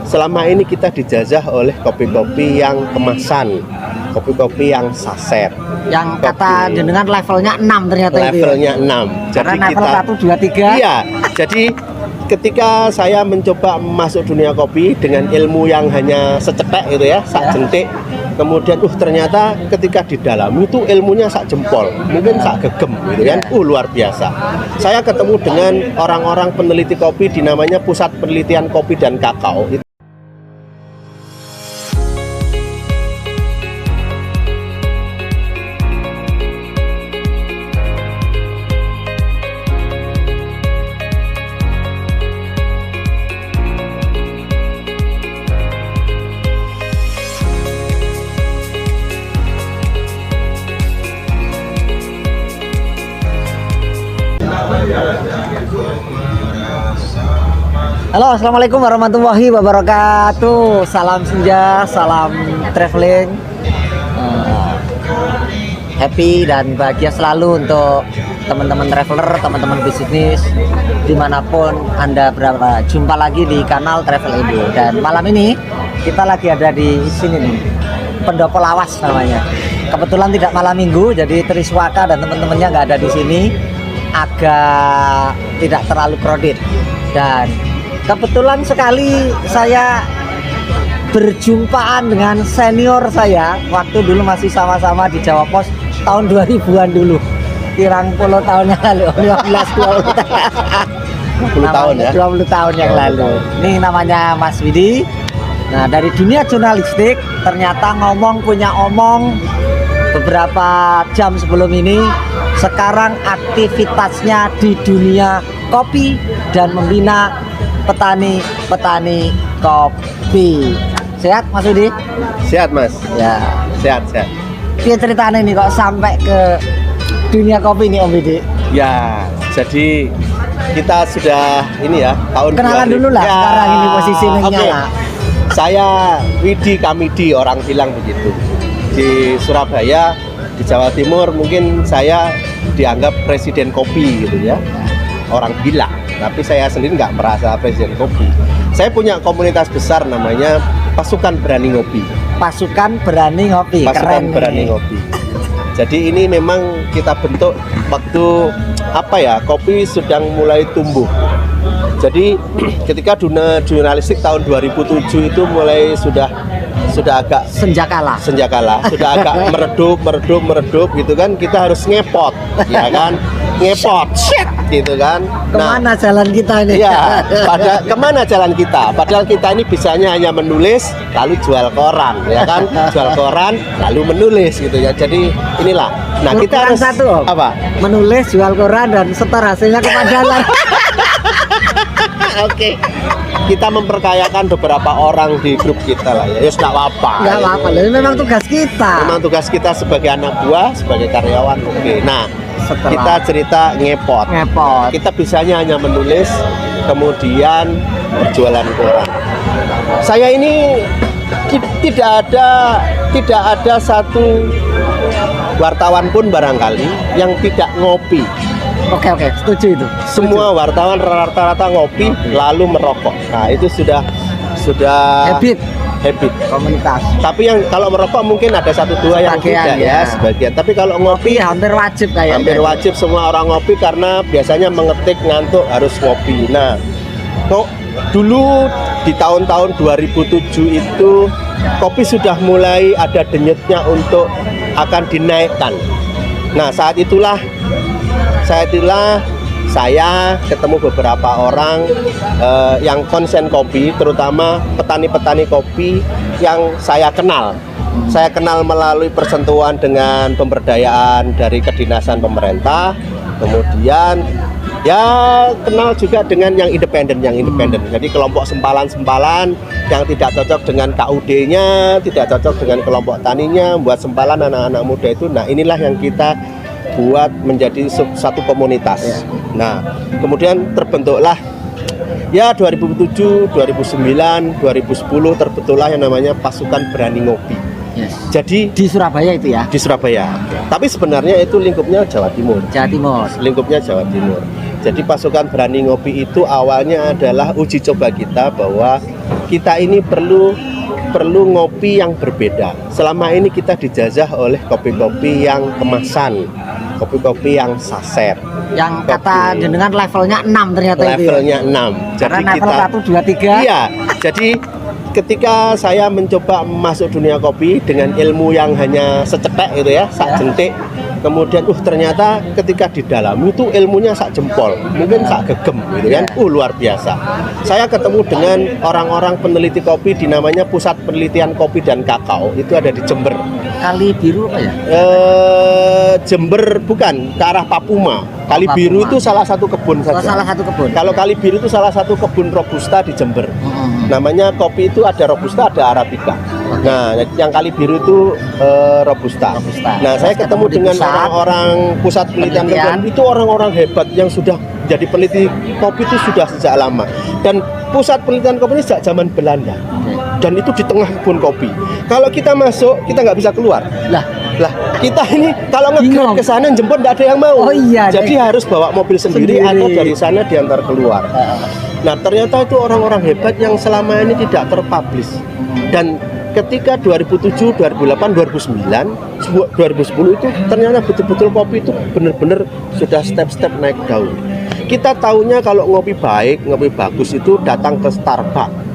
selama ini kita dijajah oleh kopi-kopi yang kemasan, kopi-kopi yang saset. Yang kata jenengan levelnya 6 ternyata levelnya itu ya? 6. Jadi karena level kita 1, 2, 3. Iya. Jadi ketika saya mencoba masuk dunia kopi dengan ilmu yang hanya secetek gitu ya, sak jentik, kemudian ternyata ketika didalami itu ilmunya sak jempol, mungkin sak gegem gitu kan. Luar biasa. Saya ketemu dengan orang-orang peneliti kopi di namanya Pusat Penelitian Kopi dan Kakao. Halo, assalamualaikum warahmatullahi wabarakatuh. Salam senja, salam traveling. Happy dan bahagia selalu untuk teman-teman traveler, teman-teman bisnis dimanapun Anda berada. Jumpa lagi di kanal Travel Edo. Dan malam ini kita lagi ada di sini nih, Pendopo Lawas namanya. Kebetulan tidak malam minggu, jadi Triswaka dan teman-temannya nggak ada di sini. Agak tidak terlalu crowded. Dan kebetulan sekali saya berjumpaan dengan senior saya waktu dulu masih sama-sama di Jawa Pos tahun 2000-an dulu. Pirang puluh tahun yang lalu, 20 tahun ya. 20 tahun yang lalu. Ini namanya Mas Widi. Nah, dari dunia jurnalistik ternyata punya omong beberapa jam sebelum ini. Sekarang aktivitasnya di dunia kopi dan membina petani kopi. Sehat Mas Widi? Sehat Mas. Ya. Sehat. Dia ceritanya ini kok sampai ke dunia kopi ini Om Widi? Ya, jadi kita sudah ini ya tahun kenalan 2000. dulu lah Ya, sekarang ini posisinya. Okay. Saya Widi Kamidi, orang bilang begitu. Di Surabaya, di Jawa Timur mungkin saya dianggap presiden kopi gitu ya. Orang bilang, tapi saya sendiri nggak merasa presiden kopi. Saya punya komunitas besar namanya Pasukan Berani Ngopi. Pasukan Berani Ngopi. Pasukan Keren Berani nih. Ngopi. Jadi ini memang kita bentuk waktu kopi sedang mulai tumbuh. Jadi ketika dunia jurnalistik tahun 2007 itu mulai sudah agak senjakala, sudah agak meredup gitu kan, kita harus ngepot ya kan, shit gitu kan. Kemana jalan kita ini? Ya, kemana jalan kita? Padahal kita ini bisanya hanya menulis lalu jual koran ya kan, jual koran lalu menulis gitu ya. Jadi inilah. Nah, kita harus satu apa? Menulis, jual koran dan setor hasilnya ke Padalar. Oke. Kita memperkayakan beberapa orang di grup kita lah ya. Ya sudah apa-apa. Enggak apa-apa. Ini memang tugas kita. Memang tugas kita sebagai anak buah, sebagai karyawan. Oke. Nah, setelah kita cerita ngepot. Kita bisanya hanya menulis, kemudian berjualan koran. Saya ini tidak ada satu wartawan pun barangkali yang tidak ngopi. Oke, setuju itu. Semua wartawan rata-rata ngopi lalu merokok. Nah, itu sudah habit komunitas. Tapi yang kalau merokok mungkin ada 1-2 yang tidak ya, sebagian. Tapi kalau ngopi hampir wajib kayaknya. Hampir wajib semua orang ngopi karena biasanya mengetik ngantuk harus ngopi. Nah, kok dulu di tahun-tahun 2007 itu kopi sudah mulai ada denyutnya untuk akan dinaikkan. Nah, saat itulah saya ketemu beberapa orang yang konsen kopi, terutama petani-petani kopi yang saya kenal. Saya kenal melalui persentuhan dengan pemberdayaan dari kedinasan pemerintah, kemudian ya kenal juga dengan yang independen. Jadi kelompok sempalan-sempalan yang tidak cocok dengan KUD-nya, tidak cocok dengan kelompok taninya, buat sempalan anak-anak muda itu. Nah, inilah yang kita buat menjadi satu komunitas. Nah, kemudian terbentuklah ya 2007, 2009, 2010 terbentuklah yang namanya Pasukan Berani Ngopi. Jadi di Surabaya itu ya? Di Surabaya. Tapi sebenarnya itu lingkupnya Jawa Timur. Lingkupnya Jawa Timur. Jadi Pasukan Berani Ngopi itu awalnya adalah uji coba kita bahwa kita ini perlu ngopi yang berbeda. Selama ini kita dijajah oleh kopi-kopi yang kemasan, kopi-kopi yang saset. Yang kata jenengan levelnya 6 ternyata itu. Levelnya 6. Karena Jadi level kita 1 2 3. Iya. Jadi ketika saya mencoba masuk dunia kopi dengan ilmu yang hanya secetek gitu ya, sak jentik, kemudian ternyata ketika di dalam itu ilmunya sak jempol, mungkin sak gegem gitu kan. Luar biasa. Saya ketemu dengan orang-orang peneliti kopi di namanya Pusat Penelitian Kopi dan Kakao, itu ada di Jember. Kali Biru apa ya? Jember bukan, ke arah Papuma. Kali Papuma. Biru itu salah satu kebun saja. Salah satu kebun. Kalau Kali Biru itu salah satu kebun robusta di Jember. Namanya kopi itu ada robusta, ada arabica. Nah, yang Kali Biru itu robusta. Nah, saya ketemu dengan orang-orang pusat penelitian kopi, itu orang-orang hebat yang sudah jadi peneliti kopi itu sudah sejak lama. Dan pusat penelitian kopi ini sejak zaman Belanda. Dan itu di tengah kebun kopi. Kalau kita masuk, kita nggak bisa keluar. Lah, kita ini kalau nge-grab ke sana jemput nggak ada yang mau. Oh iya. Jadi harus bawa mobil sendiri atau dari sana diantar keluar. Nah, ternyata itu orang-orang hebat yang selama ini tidak terpublish. Dan ketika 2007, 2008, 2009, 2010 itu ternyata betul-betul kopi itu benar-benar sudah step-step naik daun. Kita tahunya kalau ngopi baik, ngopi bagus itu datang ke Starbucks.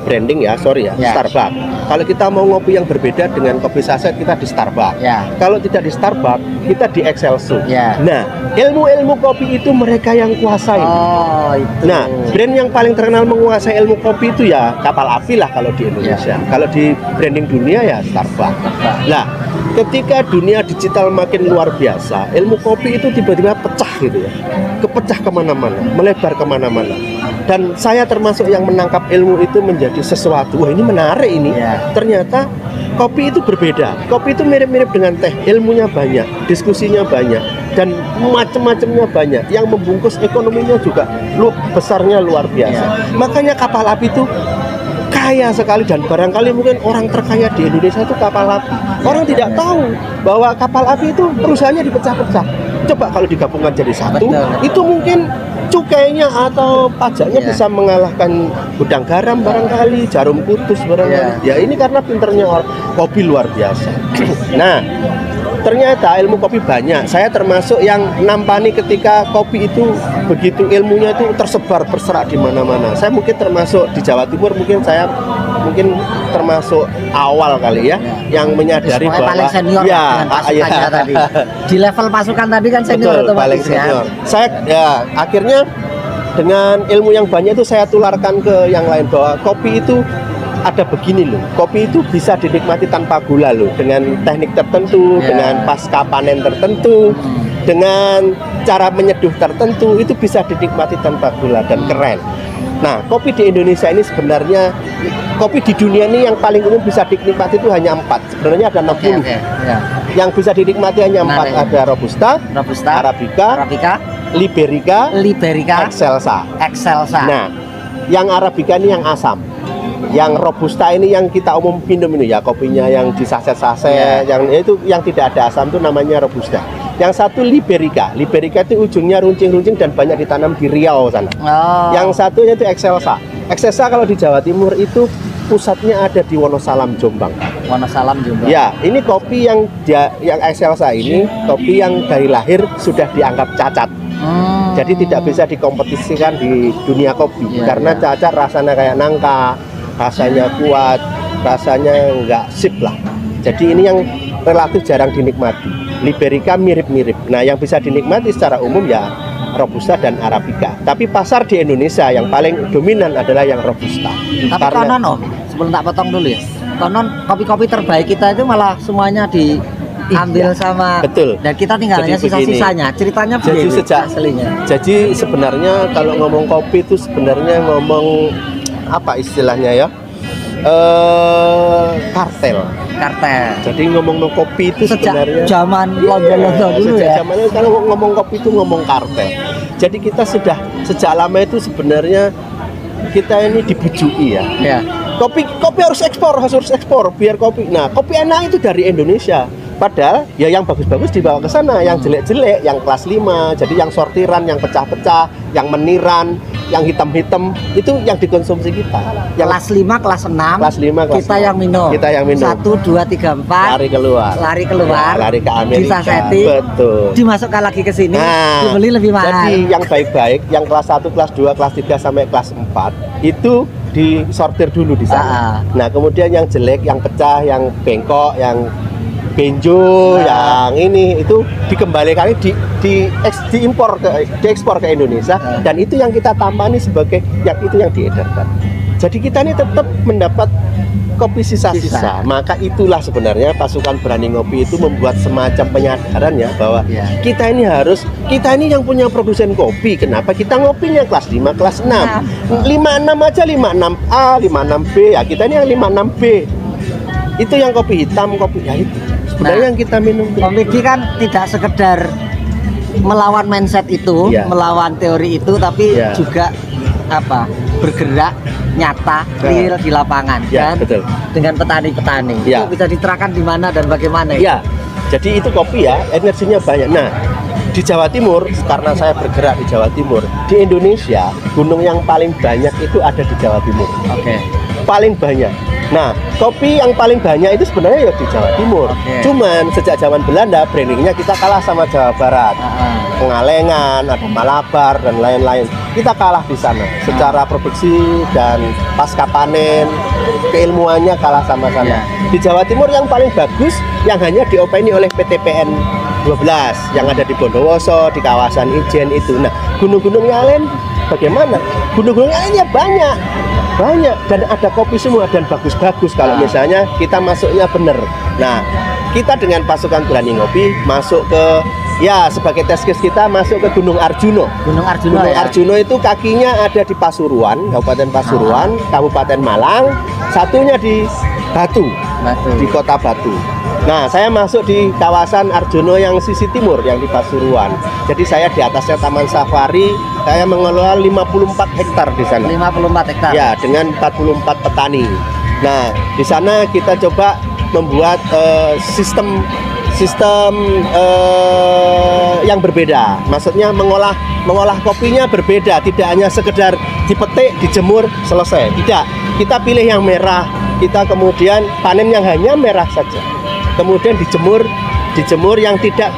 Branding ya, sorry ya, Starbucks. Kalau kita mau ngopi yang berbeda dengan kopi saset, kita di Starbucks. Kalau tidak di Starbucks, kita di Excelso. Nah, ilmu-ilmu kopi itu mereka yang kuasai. Itu. Nah, brand yang paling terkenal menguasai ilmu kopi itu ya Kapal Api lah kalau di Indonesia. Kalau di branding dunia ya Starbucks. Nah, ketika dunia digital makin luar biasa, ilmu kopi itu tiba-tiba pecah gitu ya, kepecah kemana-mana, melebar kemana-mana. Dan saya termasuk yang menangkap ilmu itu menjadi sesuatu. Wah, ini menarik ini. Ternyata kopi itu berbeda. Kopi itu mirip-mirip dengan teh, ilmunya banyak, diskusinya banyak, dan macam-macamnya banyak. Yang membungkus ekonominya juga besarnya luar biasa. Makanya Kapal Api itu kaya sekali, dan barangkali mungkin orang terkaya di Indonesia itu Kapal Api. Orang tidak tahu bahwa Kapal Api itu perusahaannya dipecah-pecah. Coba kalau digabungkan jadi satu, itu mungkin cukainya atau pajaknya bisa mengalahkan Gudang Garam barangkali, Jarum Putus barangkali. Ya ini karena pinternya kopi luar biasa. Nah, ternyata ilmu kopi banyak. Saya termasuk yang nampani ketika kopi itu begitu ilmunya itu tersebar berserak di mana-mana. Saya mungkin termasuk di Jawa Timur, mungkin saya termasuk awal kali ya yang menyadari bahwa paling senior tadi. Di level pasukan tadi kan senior. Betul, paling senior. Saya akhirnya dengan ilmu yang banyak itu saya tularkan ke yang lain bahwa kopi itu ada begini loh, kopi itu bisa dinikmati tanpa gula loh, dengan teknik tertentu, dengan pasca panen tertentu, dengan cara menyeduh tertentu, itu bisa dinikmati tanpa gula dan keren. Nah, kopi di Indonesia ini sebenarnya, kopi di dunia ini yang paling umum bisa dinikmati itu hanya 4. Sebenarnya ada 60. Yang bisa dinikmati hanya 4, ada Robusta, Arabica, Liberica, Excelsa. Nah, yang Arabica ini yang asam. Yang Robusta ini yang kita umum minum ini ya, kopinya yang di saset-saset, yang itu yang tidak ada asam itu namanya Robusta. Yang satu Liberica itu ujungnya runcing-runcing dan banyak ditanam di Riau sana. Yang satunya itu Excelsa. Excelsa kalau di Jawa Timur itu pusatnya ada di Wonosalam, Jombang. Ya, ini kopi yang Excelsa ini kopi yang dari lahir sudah dianggap cacat. Jadi tidak bisa dikompetisikan di dunia kopi karena cacat, rasanya kayak nangka, rasanya kuat, rasanya nggak sip lah. Jadi ini yang relatif jarang dinikmati. Liberica mirip-mirip. Nah, yang bisa dinikmati secara umum ya Robusta dan Arabica. Tapi pasar di Indonesia yang paling dominan adalah yang Robusta. Tapi konon sebelum tak potong dulu ya, konon kopi-kopi terbaik kita itu malah semuanya diambil sama. Betul. Dan kita tinggalnya sisa-sisanya. Ceritanya jadi sejak aslinya. Jadi sebenarnya kalau ngomong kopi itu sebenarnya ngomong apa istilahnya ya? Kartel. Jadi ngomong kopi itu sebenarnya zaman londo-londo dulu ya. Zaman itu kalau ngomong kopi itu ngomong kartel. Jadi kita sudah sejak lama itu sebenarnya kita ini dibujuki ya. Kopi harus ekspor biar kopi. Nah, kopi enak itu dari Indonesia. Padahal ya yang bagus-bagus dibawa ke sana, yang jelek-jelek, yang kelas 5, jadi yang sortiran, yang pecah-pecah, yang meniran, yang hitam-hitam itu yang dikonsumsi kita. Yang Kelas 5, kelas 6. kelas 5, kelas Kita 6. yang minum. Kita yang minum. 1 2 3 4. Lari keluar. Lari keluar. Ya, lari ke Amerika. Disaseti. Betul. Dimasukkan lagi ke sini. Nah, Dibeli lebih mahal. jadi yang baik-baik, yang kelas 1, kelas 2, kelas 3 sampai kelas 4 itu disortir dulu di sana. Nah, kemudian yang jelek, yang pecah, yang bengkok, yang benjo, yang ini itu dikembalikan diimpor diekspor ke Indonesia dan itu yang kita tambani sebagai yang itu yang diedarkan. Jadi kita ini tetap mendapat kopi sisa-sisa. Maka itulah sebenarnya pasukan Berani Ngopi itu membuat semacam penyadaran ya bahwa kita ini yang punya produsen kopi. Kenapa kita ngopinya kelas 5, kelas 6. 56 aja 56A, 56B. Ya kita ini yang 56B. Itu yang kopi hitam, kopi ya itu. Sebenarnya yang kita minum. Komedi kan tidak sekedar melawan mindset itu, melawan teori itu, tapi juga bergerak nyata, real di lapangan, kan? Betul. Dengan petani-petani. Itu bisa diterangkan di mana dan bagaimana? Ya, jadi itu kopi ya, energinya banyak. Nah, di Jawa Timur, karena saya bergerak di Jawa Timur, di Indonesia gunung yang paling banyak itu ada di Jawa Timur. Oke. Paling banyak. Nah, kopi yang paling banyak itu sebenarnya ya di Jawa Timur. Cuman sejak zaman Belanda brandingnya kita kalah sama Jawa Barat. Pengalengan, ada Malabar dan lain-lain. Kita kalah di sana secara produksi dan pasca panen, keilmuannya kalah sama sana. Di Jawa Timur yang paling bagus yang hanya diopeni oleh PTPN 12 yang ada di Bondowoso, di kawasan Ijen itu. Nah, gunung-gunung yang lain bagaimana? Gunung-gunung yang lainnya banyak dan ada kopi semua dan bagus-bagus kalau misalnya kita masuknya benar. Nah, kita dengan pasukan Berani Ngopi masuk ke sebagai test case kita masuk ke Gunung Arjuno. Gunung Arjuno itu kakinya ada di Pasuruan, Kabupaten Pasuruan, Kabupaten Malang, satunya di Batu, di Kota Batu. Nah, saya masuk di kawasan Arjuno yang sisi timur, yang di Pasuruan. Jadi saya di atasnya Taman Safari, saya mengelola 54 hektar di sana. 54 hektar. Ya, dengan 44 petani. Nah, di sana kita coba membuat sistem yang berbeda. Maksudnya mengolah kopinya berbeda, tidak hanya sekedar dipetik, dijemur, selesai. Tidak. Kita pilih yang merah, kita kemudian panen yang hanya merah saja. Kemudian dijemur yang tidak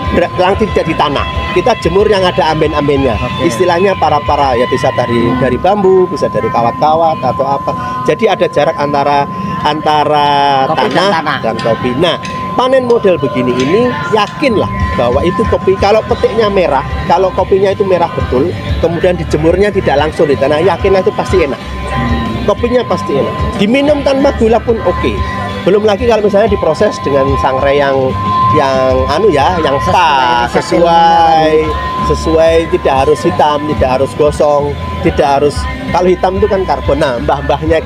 di tanah. Kita jemur yang ada amben-ambennya. Istilahnya para ya bisa dari bambu, bisa dari kawat-kawat atau apa. Jadi ada jarak antara kopi tanah dan kopi. Nah, panen model begini ini yakinlah bahwa itu kopi kalau petiknya merah, kalau kopinya itu merah betul, kemudian dijemurnya tidak langsung di tanah, yakinlah itu pasti enak. Kopinya pasti enak. Diminum tanpa gula pun oke. Belum lagi kalau misalnya diproses dengan sangrai yang pas, sesuai, tidak harus hitam, tidak harus gosong, tidak harus, kalau hitam itu kan karbon. Nah, mbah-mbahnya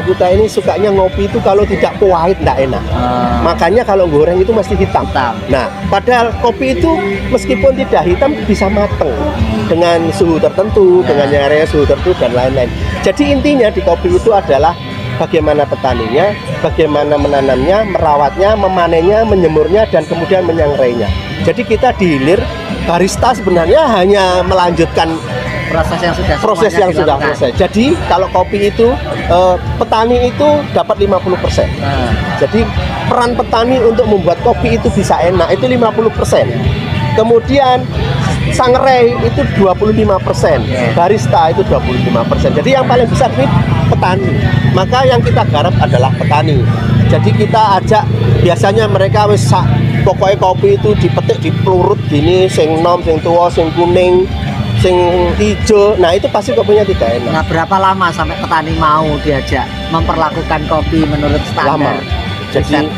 kita ini sukanya ngopi itu kalau tidak pahit tidak enak. Makanya kalau goreng itu mesti hitam. Nah, padahal kopi itu meskipun tidak hitam bisa mateng dengan suhu tertentu, dengan nyaranya suhu tertentu dan lain-lain. Jadi intinya di kopi itu adalah bagaimana petaninya, bagaimana menanamnya, merawatnya, memanennya, menyemurnya, dan kemudian menyangrainya. Jadi kita di hilir, barista sebenarnya hanya melanjutkan proses yang sudah selesai. Jadi kalau kopi itu petani itu dapat 50%. Jadi peran petani untuk membuat kopi itu bisa enak itu 50%. Kemudian sangrai itu 25%, barista itu 25%. Jadi yang paling besar ini petani. Maka yang kita garap adalah petani. Jadi kita ajak, biasanya mereka pokoknya kopi itu dipetik, dipelurut gini, sing nom, sing tua, sing kuning, sing hijau. Nah, itu pasti kopinya tidak enak. Nah, berapa lama sampai petani mau diajak memperlakukan kopi menurut standar? Jadi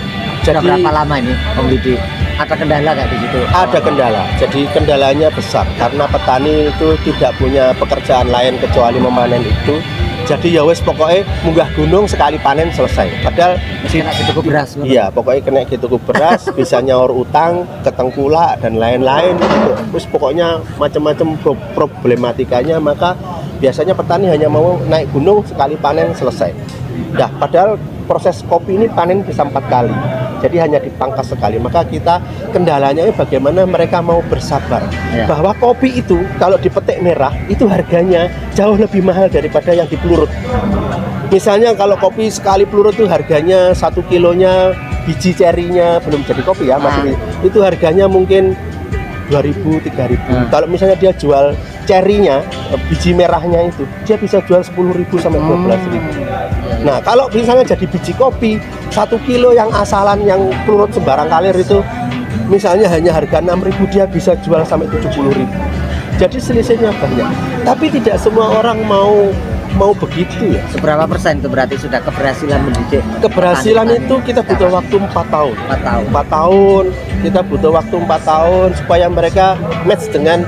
berapa lama ini, Om Didi? Ada kendala nggak di situ? Ada kendala. Jadi kendalanya besar karena petani itu tidak punya pekerjaan lain kecuali memanen itu. Jadi ya wes pokoknya munggah gunung sekali panen selesai. Padahal kena gitu beras. Iya, pokoknya kena gitu beras, bisa nyaur utang, ketengkulak dan lain-lain. Terus pokoknya macam-macam problematikanya. Maka biasanya petani hanya mau naik gunung sekali panen selesai. Dah, padahal proses kopi ini panen bisa 4 kali. jadi hanya dipangkas sekali. Maka kita kendalanya bagaimana mereka mau bersabar Ya. bahwa kopi itu kalau dipetik merah itu harganya jauh lebih mahal daripada yang di pelurut. Misalnya kalau kopi sekali pelurut itu harganya 1 kilonya biji cerinya belum jadi kopi ya masih itu harganya mungkin 2.000 3.000. Kalau misalnya dia jual cerinya biji merahnya itu dia bisa jual 10.000 sampai 12.000. Nah kalau misalnya jadi biji kopi 1 kilo yang asalan yang pelurut sembarang kalir itu misalnya hanya harga 6.000 dia bisa jual sampai 70.000. Jadi selisihnya banyak. Tapi tidak semua orang mau begitu ya. Seberapa persen itu berarti sudah keberhasilan mendidik? Keberhasilan petani-petani itu kita butuh sekarang? waktu 4 tahun. 4 tahun. 4 tahun. Kita butuh waktu 4 tahun supaya mereka match dengan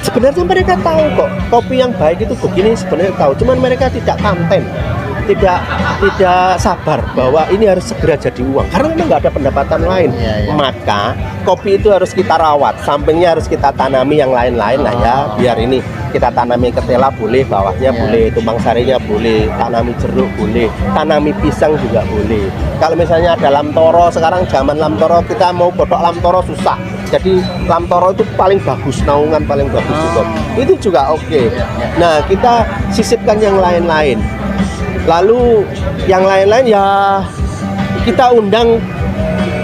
sebenarnya mereka tahu kok kopi yang baik itu begini, sebenarnya tahu. Cuman mereka tidak konten. Tidak sabar bahwa ini harus segera jadi uang karena memang nggak ada pendapatan lain. Maka kopi itu harus kita rawat, sampingnya harus kita tanami yang lain-lain lah ya, biar ini kita tanami ketela boleh, bawahnya boleh, tumpang sarinya boleh, tanami jeruk boleh, tanami pisang juga boleh. Kalau misalnya ada lamtoro, sekarang zaman lamtoro kita mau botok lamtoro susah, jadi lamtoro itu paling bagus, naungan paling bagus juga. Itu juga oke. Nah kita sisipkan yang lain-lain. Lalu yang lain-lain ya kita undang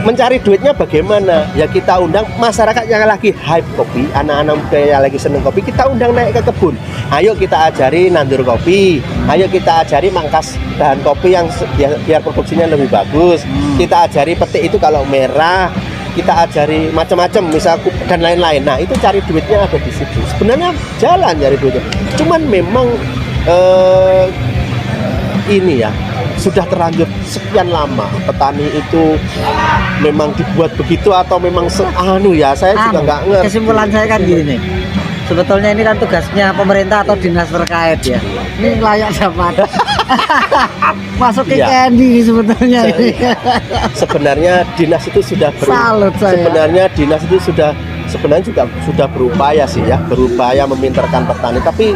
mencari duitnya bagaimana? Ya kita undang masyarakat yang lagi hype kopi, anak-anak muda yang lagi seneng kopi, kita undang naik ke kebun. Ayo kita ajari nandur kopi, ayo kita ajari mangkas bahan kopi yang biar produksinya lebih bagus. Kita ajari petik itu kalau merah, kita ajari macam-macam misal dan lain-lain. Nah itu cari duitnya ada di situ. Sebenarnya jalan cari duitnya. Cuman memang ini ya sudah terlanjur sekian lama petani itu memang dibuat begitu atau memang ya saya juga nggak ngerti. Kesimpulan saya kan gini, sebetulnya ini kan tugasnya pemerintah atau dinas terkait ya. Ini layak dapat masuk ke candy sebetulnya ini. Sebenarnya dinas itu sudah sebenarnya juga sudah berupaya sih ya, berupaya memintarkan petani, tapi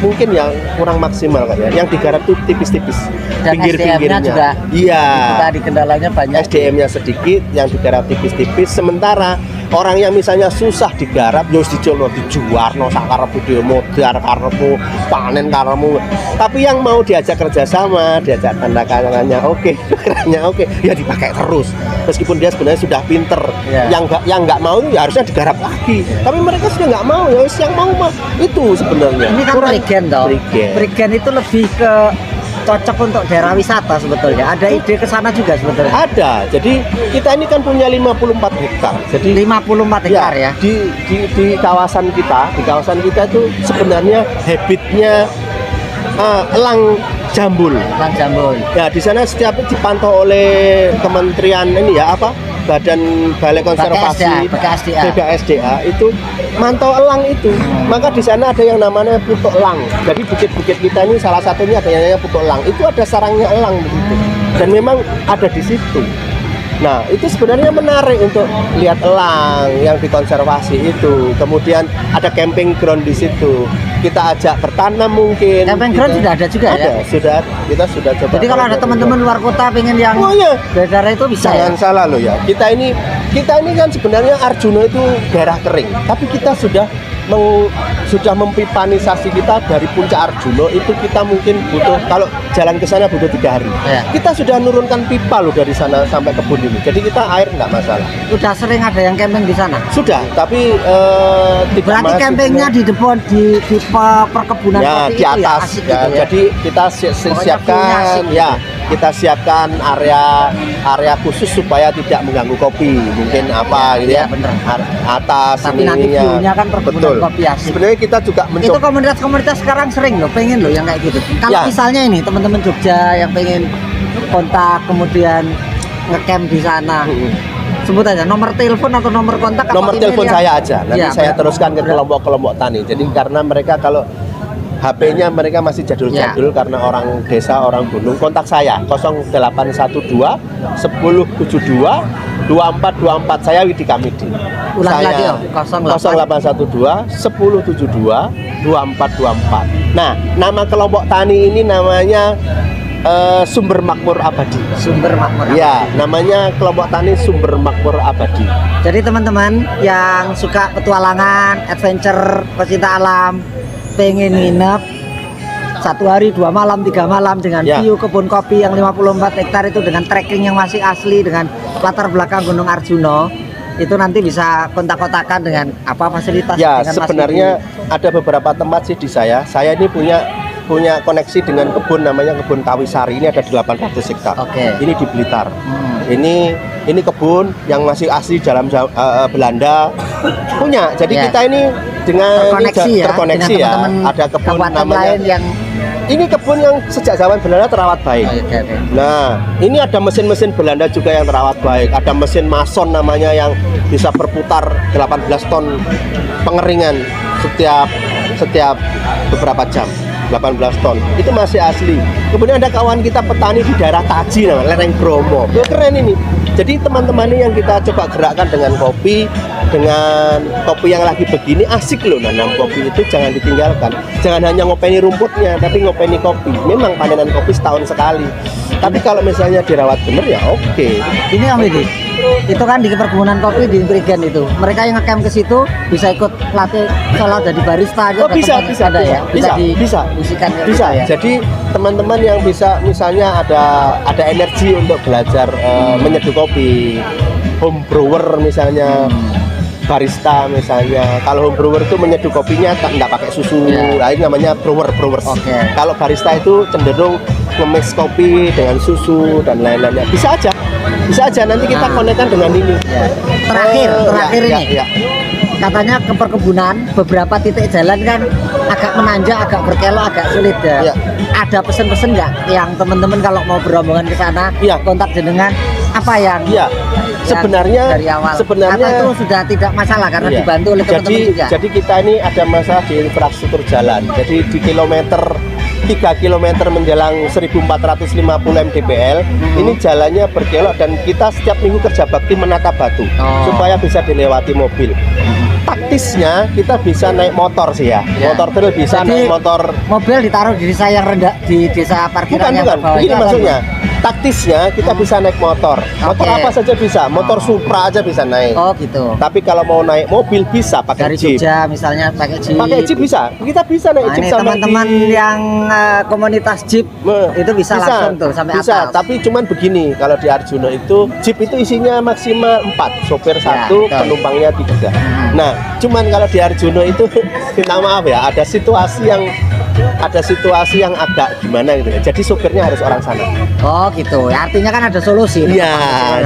mungkin yang kurang maksimal kayaknya. Yang digarap tuh tipis-tipis, pinggir-pinggirnya. Juga, iya. Tadi kendalanya banyak. SDM-nya sedikit, yang digarap tipis-tipis. Sementara orang yang misalnya susah digarap, ya dijual, dijuarno sakarepmu dhewe modar karepmu, panen karepmu. Tapi yang mau diajak kerjasama, diajak tanda tangannya oke, ya dipakai terus. Meskipun dia sebenarnya sudah pinter, yang nggak mau ya harusnya digarap lagi. Tapi mereka sudah nggak mau, ya yang mau mah itu sebenarnya. Ini kan prigen toh. Prigen itu lebih ke cocok untuk daerah wisata sebetulnya. Ada ide ke sana juga sebetulnya. Ada. Jadi kita ini kan punya 54 hektar. Jadi 54 hektar ya. Di kawasan kita itu sebenarnya habitnya elang jambul. Elang jambul. Ya, di sana setiap dipantau oleh kementerian ini ya Badan Balai Konservasi BKSDA itu mantau elang itu. Maka di sana ada yang namanya putuk elang. Jadi bukit-bukit kita ini salah satunya ada yang namanya putuk elang. Itu ada sarangnya elang begitu. Dan memang ada di situ. Nah, itu sebenarnya menarik untuk lihat elang yang dikonservasi itu. Kemudian ada camping ground di situ. Kita ajak bertanam mungkin. Camping ground sudah ada juga ya? Kita sudah coba. Jadi kalau ada teman-teman luar kota pengen yang daerah itu bisa. Jangan salah loh ya. Kita ini kan sebenarnya Arjuna itu daerah kering. Tapi kita sudah mempipanisasi kita dari puncak Arjuna itu kita mungkin butuh kalau jalan ke sana butuh 3 hari. Kita sudah nurunkan pipa loh dari sana sampai kebun ini. Jadi kita air nggak masalah. Sudah sering ada yang camping di sana? Sudah, tapi berarti campingnya di depan di perkebunan kopi di atas itu ya. Gitu ya. Jadi kita siapkan kita siapkan area khusus supaya tidak mengganggu kopi. Mungkin gitu ya. Bener. Atas tapi nanti view-nya kan perkebunan kopi asik. Sebenarnya kita juga mencoba. Itu komunitas sekarang sering pengen yang kayak gitu. Kalau misalnya ini teman-teman Jogja yang pengen kontak kemudian ngecamp di sana. Sebut aja nomor telepon atau nomor kontak. Nomor telepon saya aja. Nanti saya teruskan ke kelompok-kelompok tani. Jadi karena mereka kalau HP-nya mereka masih jadul-jadul karena orang desa, orang gunung. Kontak saya 0812 1072 2424. Saya Widi Kamidi. Ulang lagi 0812 1072 2424. Nah, nama kelompok tani ini namanya Sumber Makmur Abadi. Sumber Makmur. Ya, namanya kelompok tani Sumber Makmur Abadi. Jadi teman-teman yang suka petualangan, adventure, pecinta alam, pengen nginep 1 hari 2 malam 3 malam dengan view kebun kopi yang 54 hektar itu dengan trekking yang masih asli dengan latar belakang Gunung Arjuna, itu nanti bisa kontak-kontakan dengan apa fasilitas. Ya, dengan sebenarnya ada beberapa tempat sih di saya ini punya koneksi dengan kebun namanya kebun Kawisari. Ini ada 800 hektar. Ini di Blitar. Ini kebun yang masih asli dalam Belanda punya. Jadi kita ini dengan terkoneksi ya. Ada kebun namanya ini kebun yang sejak zaman Belanda terawat baik. Nah, ini ada mesin-mesin Belanda juga yang terawat baik. Ada mesin mason namanya yang bisa berputar 18 ton pengeringan setiap beberapa jam. 18 ton itu masih asli. Kemudian ada kawan kita petani di daerah Taji namanya Lereng Bromo. Itu keren ini. Jadi teman-teman ini yang kita coba gerakkan dengan kopi yang lagi begini asik loh. Nanam kopi itu jangan ditinggalkan. Jangan hanya ngopeni rumputnya, tapi ngopeni kopi. Memang panenan kopi setahun sekali. Tapi kalau misalnya dirawat bener ya oke. Ini Om Widi, itu kan di perkebunan kopi di Prigen itu. Mereka yang ngecamp ke situ bisa ikut latih salah jadi barista aja. Oh, bisa ya. Jadi teman-teman yang bisa misalnya ada energi untuk belajar menyeduh kopi, home brewer misalnya, barista misalnya. Kalau home brewer itu menyeduh kopinya nggak pakai susu, ini namanya brewers. Kalau barista itu cenderung nge-mix kopi dengan susu dan lain-lainnya. Bisa aja nanti kita konekkan dengan ini. Terakhir ini. Katanya ke perkebunan beberapa titik jalan kan agak menanjak, agak berkelok, agak sulit ya. Ada pesan-pesan nggak yang teman-teman kalau mau berombongan ke sana kontak jenengan apa yang sebenarnya dari awal atau itu sudah tidak masalah karena dibantu oleh teman-teman juga. Jadi kita ini ada masalah di infrastruktur jalan. Jadi di kilometer 3 km menjelang 1450 mdpl ini jalannya berkelok dan kita setiap minggu kerja bakti menata batu supaya bisa dilewati mobil. Taktisnya kita bisa naik motor sih ya. Motor trail bisa. Jadi, naik motor. Mobil ditaruh di desa yang rendah, di desa parkiran yang bukan. Ini maksudnya. Taktisnya kita bisa naik motor. Motor apa saja bisa. Motor Supra aja bisa naik. Oh gitu. Tapi kalau mau naik mobil bisa pakai jeep. Dari Jogja misalnya pakai jeep. Pakai jeep bisa. Kita bisa naik jeep sama teman-teman yang komunitas jeep itu bisa langsung tuh sampai atas. Tapi cuman begini, kalau di Arjuna itu jeep itu isinya maksimal 4, sopir 1, penumpangnya 3. Nah, cuman kalau di Arjuna itu minta maaf ya, ada situasi yang agak gimana gitu ya. Jadi sopirnya harus orang sana. Oh gitu. Ya, artinya kan ada solusi. Iya,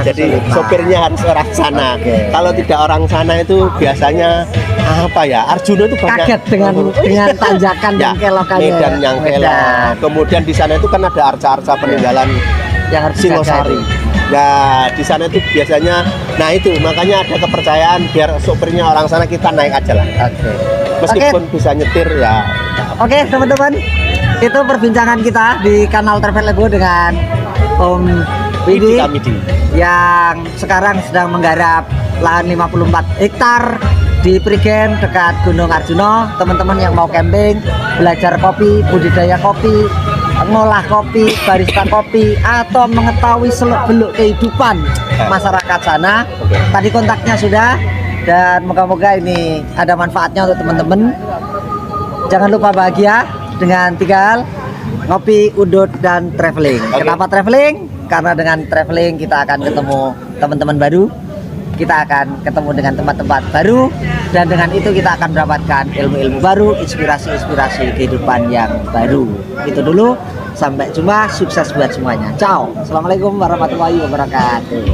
jadi sopirnya harus orang sana. Kalau tidak orang sana itu biasanya apa ya? Arjuna itu banyak kaget dengan tanjakan dan kelokannya. Medan yang kelok. Kemudian di sana itu kan ada arca-arca peninggalan yang harus Singosari. Nah, di sana itu biasanya, nah itu makanya ada kepercayaan biar sopirnya orang sana kita naik aja lah. Meskipun bisa nyetir ya. Oke teman-teman, itu perbincangan kita di kanal Travel Ebo dengan Om Widi yang sekarang sedang menggarap lahan 54 hektar di Prigen dekat Gunung Arjuna. Teman-teman yang mau camping, belajar kopi, budidaya kopi, ngolah kopi, barista kopi, atau mengetahui seluk-beluk kehidupan masyarakat sana, tadi kontaknya sudah. Dan moga-moga ini ada manfaatnya untuk teman-teman. Jangan lupa bahagia dengan tinggal ngopi, udut, dan traveling. Kenapa traveling? Karena dengan traveling kita akan ketemu teman-teman baru, kita akan ketemu dengan tempat-tempat baru, dan dengan itu kita akan mendapatkan ilmu-ilmu baru, inspirasi-inspirasi kehidupan yang baru. Itu dulu, sampai jumpa, sukses buat semuanya. Ciao. Assalamualaikum warahmatullahi wabarakatuh.